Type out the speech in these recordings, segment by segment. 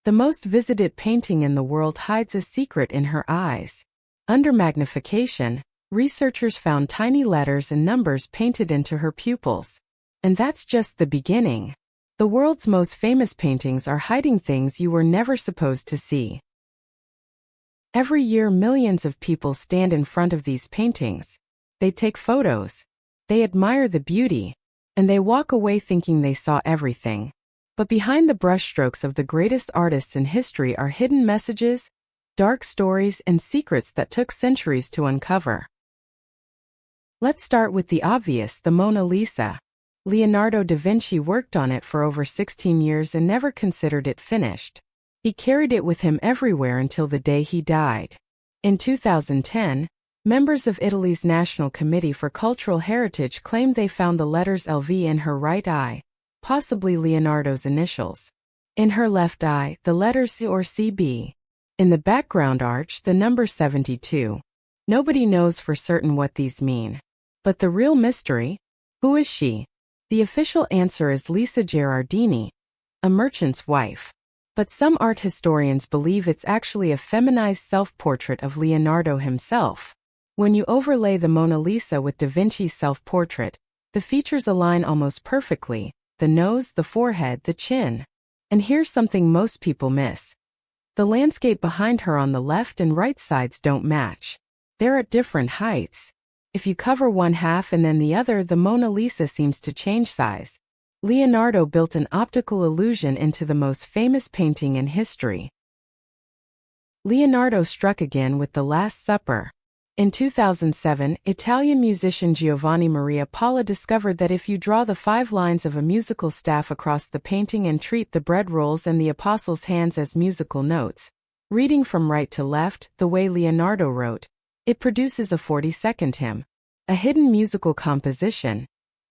The most visited painting in the world hides a secret in her eyes. Under magnification, researchers found tiny letters and numbers painted into her pupils. And that's just the beginning. The world's most famous paintings are hiding things you were never supposed to see. Every year, millions of people stand in front of these paintings. They take photos. They admire the beauty. And they walk away thinking they saw everything. But behind the brushstrokes of the greatest artists in history are hidden messages, dark stories, and secrets that took centuries to uncover. Let's start with the obvious, the Mona Lisa. Leonardo da Vinci worked on it for over 16 years and never considered it finished. He carried it with him everywhere until the day he died. In 2010, members of Italy's National Committee for Cultural Heritage claimed they found the letters LV in her right eye, possibly Leonardo's initials. In her left eye, the letters C or CB. In the background arch, the number 72. Nobody knows for certain what these mean. But the real mystery? Who is she? The official answer is Lisa Gherardini, a merchant's wife. But some art historians believe it's actually a feminized self-portrait of Leonardo himself. When you overlay the Mona Lisa with da Vinci's self-portrait, the features align almost perfectly: the nose, the forehead, the chin. And here's something most people miss. The landscape behind her on the left and right sides don't match. They're at different heights. If you cover one half and then the other, the Mona Lisa seems to change size. Leonardo built an optical illusion into the most famous painting in history. Leonardo struck again with The Last Supper. In 2007, Italian musician Giovanni Maria Palla discovered that if you draw the 5 lines of a musical staff across the painting and treat the bread rolls and the apostles' hands as musical notes, reading from right to left, the way Leonardo wrote, it produces a 40-second hymn, a hidden musical composition,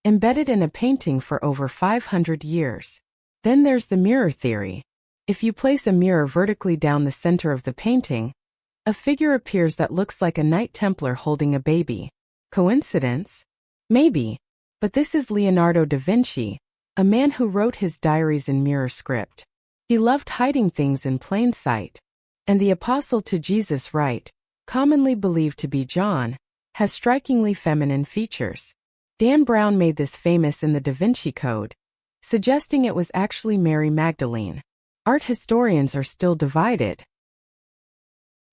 embedded in a painting for over 500 years. Then there's the mirror theory. If you place a mirror vertically down the center of the painting, a figure appears that looks like a Knight Templar holding a baby. Coincidence? Maybe. But this is Leonardo da Vinci, a man who wrote his diaries in mirror script. He loved hiding things in plain sight. And the apostle to Jesus' right, commonly believed to be John, has strikingly feminine features. Dan Brown made this famous in the Da Vinci Code, suggesting it was actually Mary Magdalene. Art historians are still divided.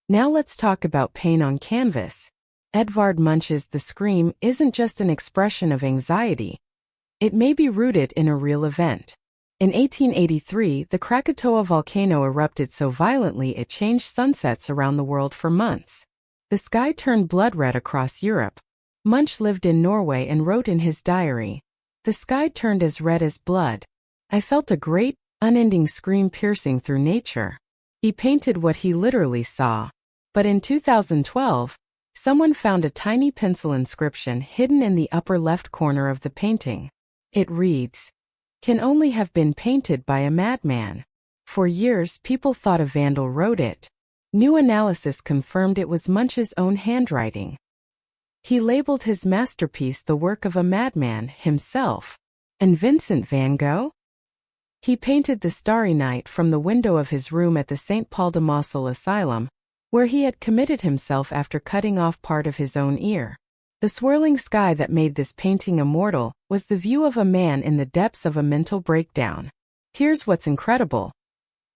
Now let's talk about pain on canvas. Edvard Munch's The Scream isn't just an expression of anxiety. It may be rooted in a real event. In 1883, the Krakatoa volcano erupted so violently it changed sunsets around the world for months. The sky turned blood red across Europe. Munch lived in Norway and wrote in his diary, "The sky turned as red as blood. I felt a great, unending scream piercing through nature." He painted what he literally saw. But in 2012, someone found a tiny pencil inscription hidden in the upper left corner of the painting. It reads, "Can only have been painted by a madman." For years, people thought a vandal wrote it. New analysis confirmed it was Munch's own handwriting. He labeled his masterpiece the work of a madman himself. And Vincent van Gogh? He painted the Starry Night from the window of his room at the St. Paul de Mossel Asylum, where he had committed himself after cutting off part of his own ear. The swirling sky that made this painting immortal was the view of a man in the depths of a mental breakdown. Here's what's incredible.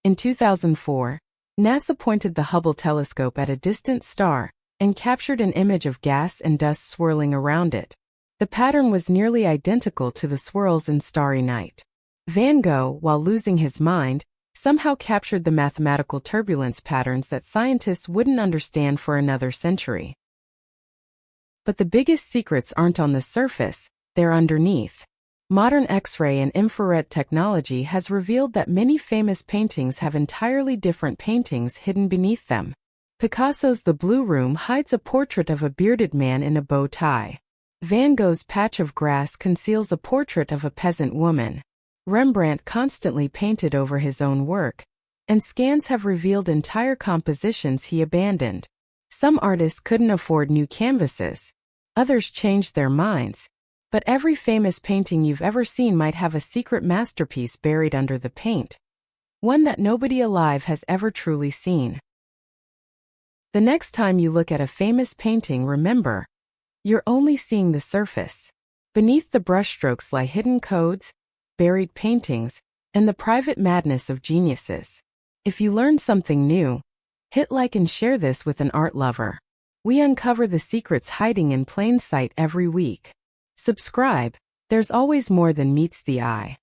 In 2004, NASA pointed the Hubble telescope at a distant star and captured an image of gas and dust swirling around it. The pattern was nearly identical to the swirls in Starry Night. Van Gogh, while losing his mind, somehow captured the mathematical turbulence patterns that scientists wouldn't understand for another century. But the biggest secrets aren't on the surface, they're underneath. Modern X-ray and infrared technology has revealed that many famous paintings have entirely different paintings hidden beneath them. Picasso's The Blue Room hides a portrait of a bearded man in a bow tie. Van Gogh's Patch of Grass conceals a portrait of a peasant woman. Rembrandt constantly painted over his own work, and scans have revealed entire compositions he abandoned. Some artists couldn't afford new canvases. Others changed their minds. But every famous painting you've ever seen might have a secret masterpiece buried under the paint. one that nobody alive has ever truly seen. The next time you look at a famous painting, remember, you're only seeing the surface. Beneath the brushstrokes lie hidden codes, buried paintings, and the private madness of geniuses. If you learned something new, hit like and share this with an art lover. We uncover the secrets hiding in plain sight every week. Subscribe, there's always more than meets the eye.